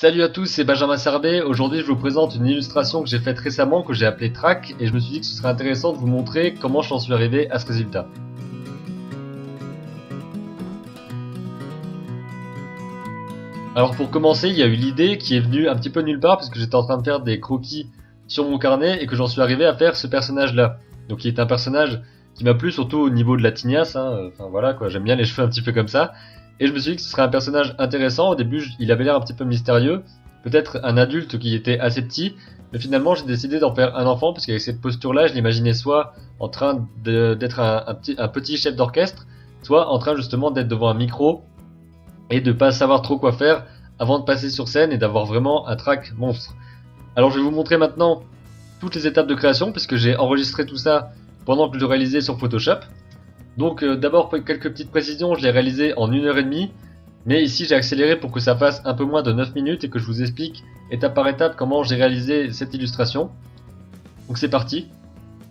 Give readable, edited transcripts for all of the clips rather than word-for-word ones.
Salut à tous, c'est Benjamin Serbet. Aujourd'hui, je vous présente une illustration que j'ai faite récemment, que j'ai appelée Track, et je me suis dit que ce serait intéressant de vous montrer comment j'en suis arrivé à ce résultat. Alors pour commencer, il y a eu l'idée qui est venue un petit peu nulle part, parce que j'étais en train de faire des croquis sur mon carnet, et que j'en suis arrivé à faire ce personnage-là. Donc qui est un personnage qui m'a plu, surtout au niveau de la tignasse, hein. Enfin voilà quoi, j'aime bien les cheveux un petit peu comme ça. Et je me suis dit que ce serait un personnage intéressant. Au début, il avait l'air un petit peu mystérieux, peut-être un adulte qui était assez petit, mais finalement j'ai décidé d'en faire un enfant, parce qu'avec cette posture-là, je l'imaginais soit en train d'être un petit chef d'orchestre, soit en train justement d'être devant un micro, et de pas savoir trop quoi faire avant de passer sur scène et d'avoir vraiment un track monstre. Alors je vais vous montrer maintenant toutes les étapes de création, puisque j'ai enregistré tout ça pendant que je le réalisais sur Photoshop. Donc d'abord quelques petites précisions, je l'ai réalisé en 1h30, mais ici j'ai accéléré pour que ça fasse un peu moins de 9 minutes et que je vous explique étape par étape comment j'ai réalisé cette illustration. Donc c'est parti.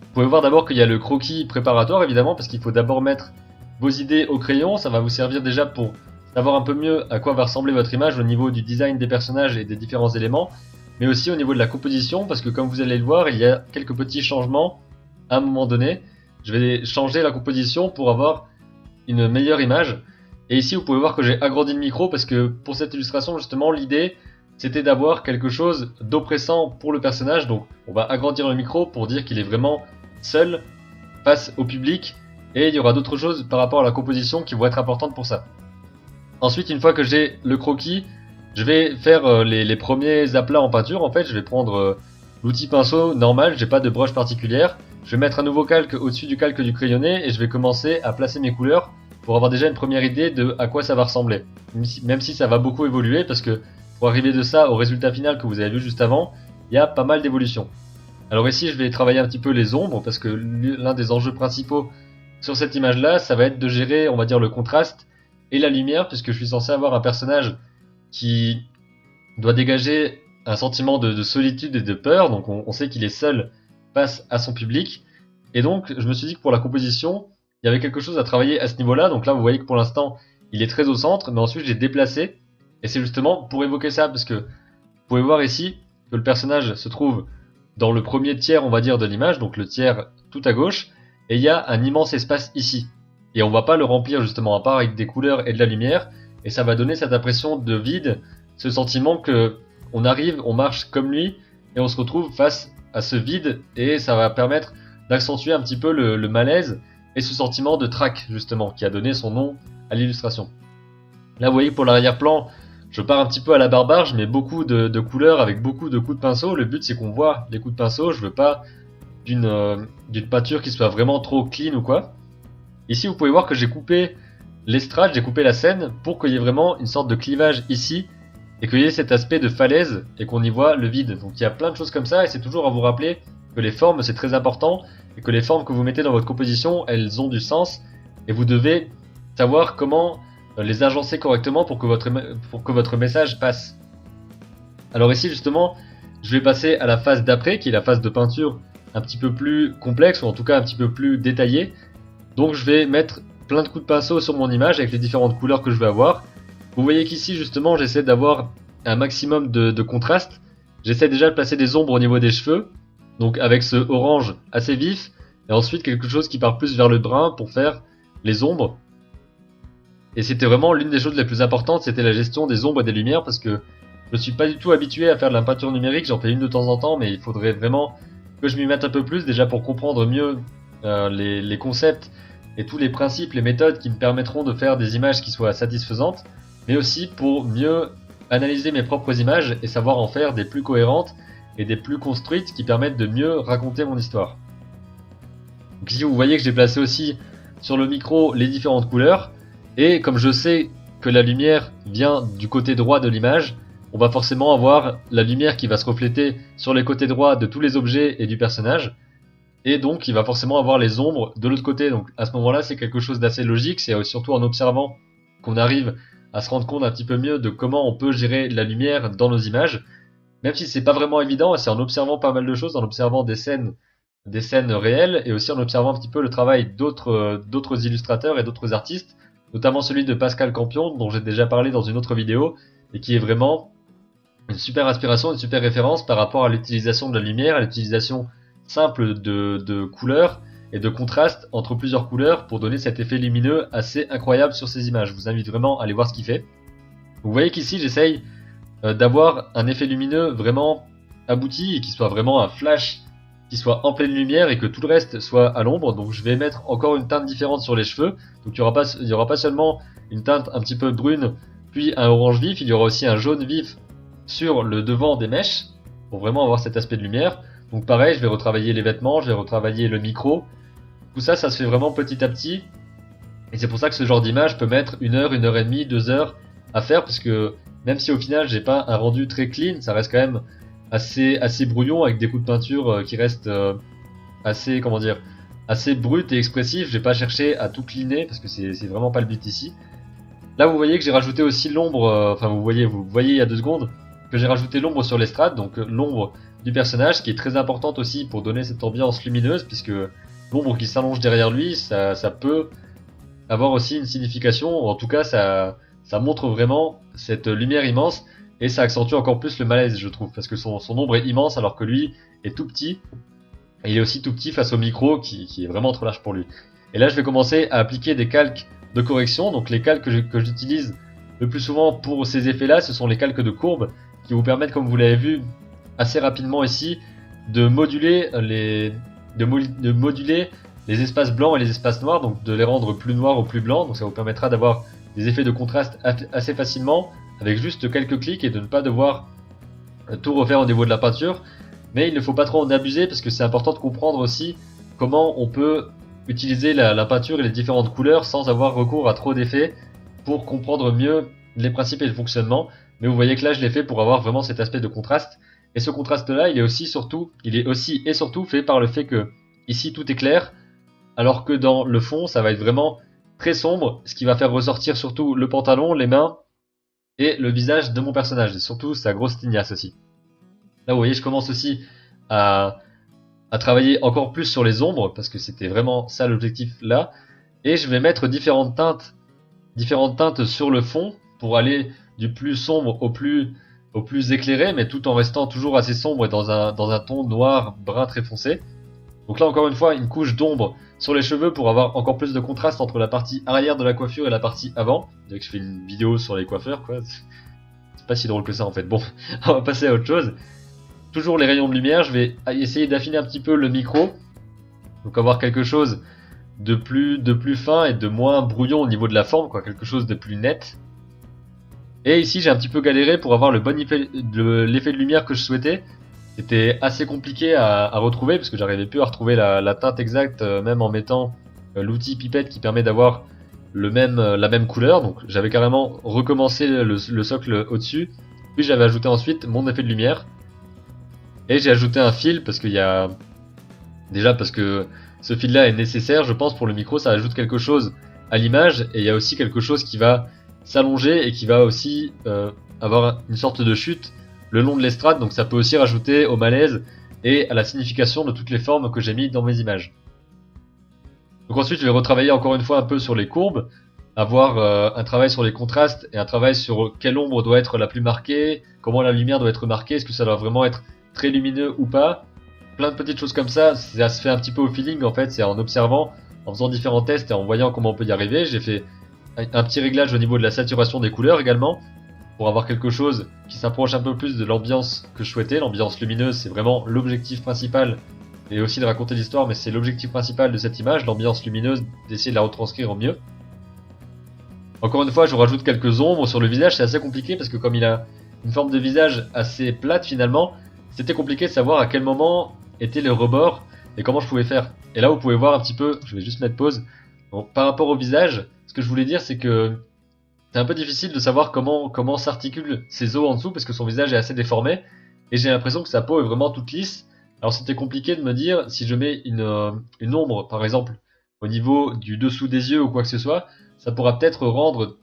Vous pouvez voir d'abord qu'il y a le croquis préparatoire évidemment, parce qu'il faut d'abord mettre vos idées au crayon. Ça va vous servir déjà pour savoir un peu mieux à quoi va ressembler votre image au niveau du design des personnages et des différents éléments, mais aussi au niveau de la composition, parce que comme vous allez le voir, il y a quelques petits changements à un moment donné. Je vais changer la composition pour avoir une meilleure image. Et ici, vous pouvez voir que j'ai agrandi le micro, parce que pour cette illustration, justement, l'idée, c'était d'avoir quelque chose d'oppressant pour le personnage. Donc, on va agrandir le micro pour dire qu'il est vraiment seul face au public. Et il y aura d'autres choses par rapport à la composition qui vont être importantes pour ça. Ensuite, une fois que j'ai le croquis, je vais faire les premiers aplats en peinture. En fait, je vais prendre l'outil pinceau normal, j'ai pas de broche particulière. Je vais mettre un nouveau calque au-dessus du calque du crayonné et je vais commencer à placer mes couleurs pour avoir déjà une première idée de à quoi ça va ressembler. Même si ça va beaucoup évoluer, parce que pour arriver de ça au résultat final que vous avez vu juste avant, il y a pas mal d'évolutions. Alors ici, je vais travailler un petit peu les ombres, parce que l'un des enjeux principaux sur cette image-là, ça va être de gérer, on va dire, le contraste et la lumière, puisque je suis censé avoir un personnage qui doit dégager un sentiment de solitude et de peur. Donc on sait qu'il est seul face à son public, et donc je me suis dit que pour la composition il y avait quelque chose à travailler à ce niveau là. Donc là vous voyez que pour l'instant il est très au centre, mais ensuite je l'ai déplacé, et c'est justement pour évoquer ça, parce que vous pouvez voir ici que le personnage se trouve dans le premier tiers, on va dire, de l'image, donc le tiers tout à gauche, et il y a un immense espace ici, et on va pas le remplir justement à part avec des couleurs et de la lumière, et ça va donner cette impression de vide, ce sentiment que on arrive, on marche comme lui, et on se retrouve face à ce vide, et ça va permettre d'accentuer un petit peu le malaise et ce sentiment de trac justement qui a donné son nom à l'illustration. Là vous voyez, pour l'arrière-plan, je pars un petit peu à la barbare, je mets beaucoup de couleurs avec beaucoup de coups de pinceau. Le but c'est qu'on voit les coups de pinceau, je veux pas d'une peinture qui soit vraiment trop clean ou quoi. Ici vous pouvez voir que j'ai coupé l'estrade, j'ai coupé la scène pour qu'il y ait vraiment une sorte de clivage ici, et qu'il y ait cet aspect de falaise et qu'on y voit le vide. Donc il y a plein de choses comme ça, et c'est toujours à vous rappeler que les formes c'est très important, et que les formes que vous mettez dans votre composition, elles ont du sens, et vous devez savoir comment les agencer correctement pour que votre message passe. Alors ici justement, je vais passer à la phase d'après, qui est la phase de peinture un petit peu plus complexe, ou en tout cas un petit peu plus détaillée. Donc je vais mettre plein de coups de pinceau sur mon image avec les différentes couleurs que je vais avoir. Vous voyez qu'ici justement j'essaie d'avoir un maximum de contraste. J'essaie déjà de placer des ombres au niveau des cheveux, donc avec ce orange assez vif, et ensuite quelque chose qui part plus vers le brun pour faire les ombres. Et c'était vraiment l'une des choses les plus importantes, c'était la gestion des ombres et des lumières, parce que je ne suis pas du tout habitué à faire de la peinture numérique, j'en fais une de temps en temps, mais il faudrait vraiment que je m'y mette un peu plus, déjà pour comprendre mieux les concepts et tous les principes, les méthodes qui me permettront de faire des images qui soient satisfaisantes, mais aussi pour mieux analyser mes propres images et savoir en faire des plus cohérentes et des plus construites qui permettent de mieux raconter mon histoire. Donc ici vous voyez que j'ai placé aussi sur le micro les différentes couleurs, et comme je sais que la lumière vient du côté droit de l'image, on va forcément avoir la lumière qui va se refléter sur les côtés droits de tous les objets et du personnage, et donc il va forcément avoir les ombres de l'autre côté. Donc à ce moment-là c'est quelque chose d'assez logique, c'est surtout en observant qu'on arrive à se rendre compte un petit peu mieux de comment on peut gérer la lumière dans nos images, même si c'est pas vraiment évident, et c'est en observant pas mal de choses, en observant des scènes réelles, et aussi en observant un petit peu le travail d'autres illustrateurs et d'autres artistes, notamment celui de Pascal Campion dont j'ai déjà parlé dans une autre vidéo, et qui est vraiment une super inspiration, une super référence par rapport à l'utilisation de la lumière, à l'utilisation simple de couleurs et de contraste entre plusieurs couleurs pour donner cet effet lumineux assez incroyable sur ces images. Je vous invite vraiment à aller voir ce qu'il fait. Vous voyez qu'ici j'essaye d'avoir un effet lumineux vraiment abouti et qui soit vraiment un flash qui soit en pleine lumière et que tout le reste soit à l'ombre. Donc je vais mettre encore une teinte différente sur les cheveux. Donc il y aura pas seulement une teinte un petit peu brune puis un orange vif, il y aura aussi un jaune vif sur le devant des mèches pour vraiment avoir cet aspect de lumière. Donc pareil, je vais retravailler les vêtements, je vais retravailler le micro. Tout ça, ça se fait vraiment petit à petit. Et c'est pour ça que ce genre d'image peut mettre 1 heure et demie, 2 heures à faire, parce que même si au final j'ai pas un rendu très clean, ça reste quand même assez brouillon avec des coups de peinture qui restent assez, comment dire, assez brut et expressif. J'ai pas cherché à tout cleaner parce que c'est vraiment pas le but ici. Là vous voyez que j'ai rajouté aussi l'ombre, enfin vous voyez il y a 2 secondes que j'ai rajouté l'ombre sur l'estrade, donc l'ombre du personnage qui est très importante aussi pour donner cette ambiance lumineuse, puisque l'ombre qui s'allonge derrière lui, ça peut avoir aussi une signification, ou en tout cas ça montre vraiment cette lumière immense, et ça accentue encore plus le malaise je trouve, parce que son ombre est immense alors que lui est tout petit, et il est aussi tout petit face au micro qui est vraiment trop large pour lui. Et là je vais commencer à appliquer des calques de correction, donc les calques que j'utilise le plus souvent pour ces effets là, ce sont les calques de courbe, qui vous permettent, comme vous l'avez vu assez rapidement ici, de moduler les espaces blancs et les espaces noirs, donc de les rendre plus noirs ou plus blancs, donc ça vous permettra d'avoir des effets de contraste assez facilement avec juste quelques clics et de ne pas devoir tout refaire au niveau de la peinture. Mais il ne faut pas trop en abuser parce que c'est important de comprendre aussi comment on peut utiliser la peinture et les différentes couleurs sans avoir recours à trop d'effets pour comprendre mieux les principes et le fonctionnement. Mais vous voyez que là je l'ai fait pour avoir vraiment cet aspect de contraste, et ce contraste là il est aussi et surtout fait par le fait que ici tout est clair alors que dans le fond ça va être vraiment très sombre, ce qui va faire ressortir surtout le pantalon, les mains et le visage de mon personnage, et surtout sa grosse tignasse aussi. Là vous voyez je commence aussi à travailler encore plus sur les ombres parce que c'était vraiment ça l'objectif là, et je vais mettre différentes teintes sur le fond pour aller du plus sombre au plus éclairé, mais tout en restant toujours assez sombre et dans un ton noir brun très foncé. Donc là encore une fois une couche d'ombre sur les cheveux pour avoir encore plus de contraste entre la partie arrière de la coiffure et la partie avant. Donc je fais une vidéo sur les coiffeurs quoi, c'est pas si drôle que ça en fait. Bon, on va passer à autre chose. Toujours les rayons de lumière, je vais essayer d'affiner un petit peu le micro, donc avoir quelque chose de plus fin et de moins brouillon au niveau de la forme, quoi, quelque chose de plus net. Et ici j'ai un petit peu galéré pour avoir le bon effet, l'effet de lumière que je souhaitais. C'était assez compliqué à retrouver parce que j'arrivais plus à retrouver la teinte exacte, même en mettant l'outil pipette qui permet d'avoir la même couleur. Donc j'avais carrément recommencé le socle au-dessus, puis j'avais ajouté ensuite mon effet de lumière. Et j'ai ajouté un fil parce qu'il y a... Déjà parce que ce fil là est nécessaire je pense pour le micro, ça ajoute quelque chose à l'image, et il y a aussi quelque chose qui va s'allonger et qui va aussi avoir une sorte de chute le long de l'estrade, donc ça peut aussi rajouter au malaise et à la signification de toutes les formes que j'ai mis dans mes images. Donc ensuite je vais retravailler encore une fois un peu sur les courbes, avoir un travail sur les contrastes et un travail sur quelle ombre doit être la plus marquée, comment la lumière doit être marquée, est-ce que ça doit vraiment être très lumineux ou pas. Plein de petites choses comme ça se fait un petit peu au feeling en fait, c'est en observant, en faisant différents tests et en voyant comment on peut y arriver. J'ai fait un petit réglage au niveau de la saturation des couleurs également, pour avoir quelque chose qui s'approche un peu plus de l'ambiance que je souhaitais. L'ambiance lumineuse c'est vraiment l'objectif principal, et aussi de raconter l'histoire, mais c'est l'objectif principal de cette image, l'ambiance lumineuse, d'essayer de la retranscrire au mieux. Encore une fois je rajoute quelques ombres sur le visage, c'est assez compliqué parce que comme il a une forme de visage assez plate finalement, c'était compliqué de savoir à quel moment était le rebord et comment je pouvais faire. Et là vous pouvez voir un petit peu, je vais juste mettre pause. Donc, par rapport au visage, ce que je voulais dire c'est que c'est un peu difficile de savoir comment s'articulent ses os en dessous parce que son visage est assez déformé et j'ai l'impression que sa peau est vraiment toute lisse. Alors c'était compliqué de me dire si je mets une ombre par exemple au niveau du dessous des yeux ou quoi que ce soit, ça pourra peut-être rendre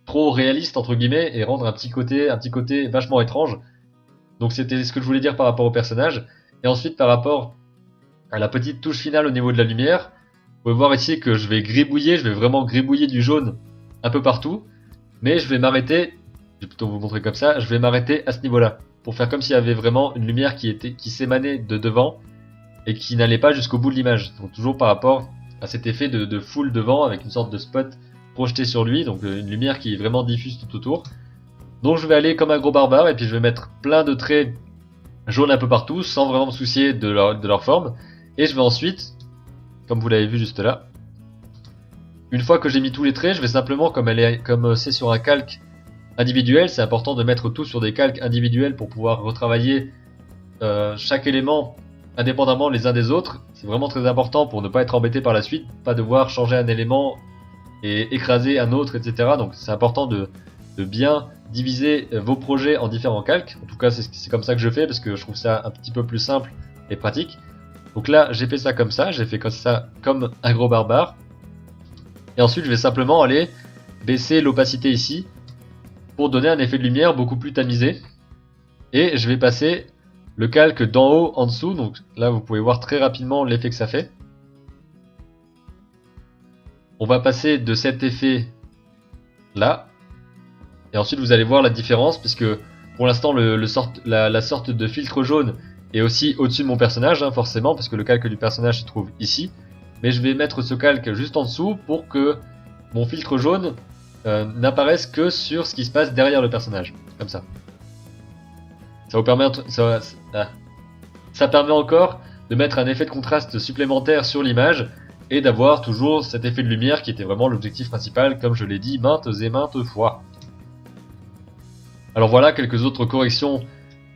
trop réaliste entre guillemets et rendre un petit côté vachement étrange. Donc c'était ce que je voulais dire par rapport au personnage. Et ensuite par rapport à la petite touche finale au niveau de la lumière, vous pouvez voir ici que je vais vraiment gribouiller du jaune un peu partout, mais je vais m'arrêter je vais plutôt vous montrer comme ça, je vais m'arrêter à ce niveau-là, pour faire comme s'il y avait vraiment une lumière qui s'émanait de devant, et qui n'allait pas jusqu'au bout de l'image. Donc toujours par rapport à cet effet de foule devant, avec une sorte de spot projeté sur lui, donc une lumière qui est vraiment diffuse tout autour. Donc je vais aller comme un gros barbare, et puis je vais mettre plein de traits jaunes un peu partout, sans vraiment me soucier de leur forme. Et je vais ensuite, comme vous l'avez vu juste là, une fois que j'ai mis tous les traits, je vais simplement, comme c'est sur un calque individuel, c'est important de mettre tout sur des calques individuels pour pouvoir retravailler chaque élément indépendamment les uns des autres. C'est vraiment très important pour ne pas être embêté par la suite, pas devoir changer un élément et écraser un autre, etc. Donc c'est important de bien diviser vos projets en différents calques. En tout cas, c'est comme ça que je fais parce que je trouve ça un petit peu plus simple et pratique. Donc là, j'ai fait ça comme ça, j'ai fait comme ça comme un gros barbare. Et ensuite, je vais simplement aller baisser l'opacité ici pour donner un effet de lumière beaucoup plus tamisé. Et je vais passer le calque d'en haut en dessous. Donc là, vous pouvez voir très rapidement l'effet que ça fait. On va passer de cet effet là. Et ensuite, vous allez voir la différence puisque pour l'instant, la sorte de filtre jaune est aussi au-dessus de mon personnage, hein, forcément, parce que le calque du personnage se trouve ici. Mais je vais mettre ce calque juste en dessous pour que mon filtre jaune n'apparaisse que sur ce qui se passe derrière le personnage, comme ça. Ça vous permet, ça permet encore de mettre un effet de contraste supplémentaire sur l'image et d'avoir toujours cet effet de lumière qui était vraiment l'objectif principal, comme je l'ai dit maintes et maintes fois. Alors voilà quelques autres corrections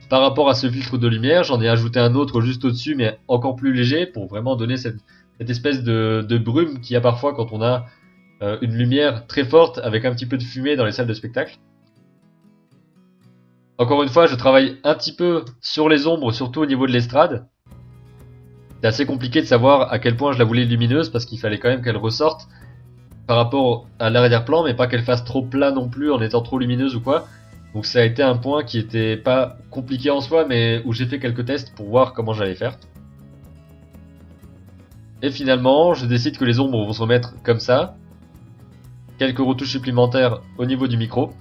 par rapport à ce filtre de lumière. J'en ai ajouté un autre juste au-dessus, mais encore plus léger, pour vraiment donner cette espèce de brume qu'il y a parfois quand on a une lumière très forte avec un petit peu de fumée dans les salles de spectacle. Encore une fois, je travaille un petit peu sur les ombres, surtout au niveau de l'estrade. C'est assez compliqué de savoir à quel point je la voulais lumineuse, parce qu'il fallait quand même qu'elle ressorte par rapport à l'arrière-plan, mais pas qu'elle fasse trop plat non plus en étant trop lumineuse ou quoi. Donc ça a été un point qui était pas compliqué en soi, mais où j'ai fait quelques tests pour voir comment j'allais faire. Et finalement, je décide que les ombres vont se remettre comme ça. Quelques retouches supplémentaires au niveau du micro.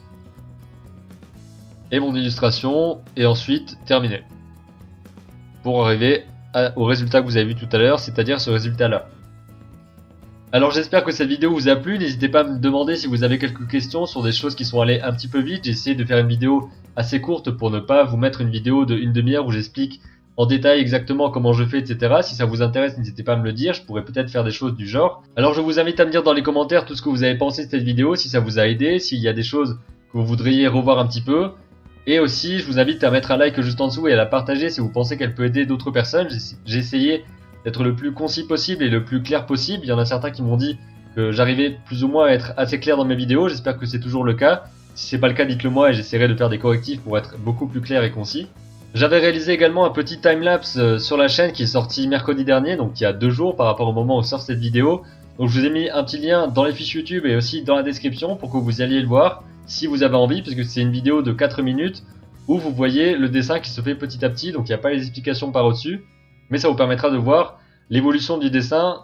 Et mon illustration est ensuite terminée. Pour arriver au résultat que vous avez vu tout à l'heure, c'est-à-dire ce résultat-là. Alors j'espère que cette vidéo vous a plu, n'hésitez pas à me demander si vous avez quelques questions sur des choses qui sont allées un petit peu vite. J'ai essayé de faire une vidéo assez courte pour ne pas vous mettre une vidéo de 1 demi-heure où j'explique en détail exactement comment je fais, etc. Si ça vous intéresse, n'hésitez pas à me le dire, je pourrais peut-être faire des choses du genre. Alors je vous invite à me dire dans les commentaires tout ce que vous avez pensé de cette vidéo, si ça vous a aidé, s'il y a des choses que vous voudriez revoir un petit peu. Et aussi, je vous invite à mettre un like juste en dessous et à la partager si vous pensez qu'elle peut aider d'autres personnes. J'ai essayé d'être le plus concis possible et le plus clair possible. Il y en a certains qui m'ont dit que j'arrivais plus ou moins à être assez clair dans mes vidéos. J'espère que c'est toujours le cas. Si c'est pas le cas, dites-le moi et j'essaierai de faire des correctifs pour être beaucoup plus clair et concis. J'avais réalisé également un petit timelapse sur la chaîne qui est sorti mercredi dernier, donc il y a 2 jours par rapport au moment où sort cette vidéo. Donc je vous ai mis un petit lien dans les fiches YouTube et aussi dans la description pour que vous alliez le voir si vous avez envie, puisque c'est une vidéo de 4 minutes où vous voyez le dessin qui se fait petit à petit, donc il n'y a pas les explications par au-dessus, mais ça vous permettra de voir l'évolution du dessin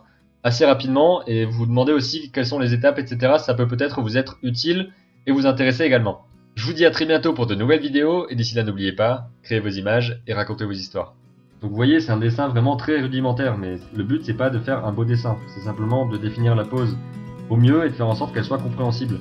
assez rapidement et vous demandez aussi quelles sont les étapes, etc. Ça peut peut-être vous être utile et vous intéresser également. Je vous dis à très bientôt pour de nouvelles vidéos et d'ici là n'oubliez pas, créez vos images et racontez vos histoires. Donc vous voyez, c'est un dessin vraiment très rudimentaire, mais le but c'est pas de faire un beau dessin, c'est simplement de définir la pose au mieux et de faire en sorte qu'elle soit compréhensible.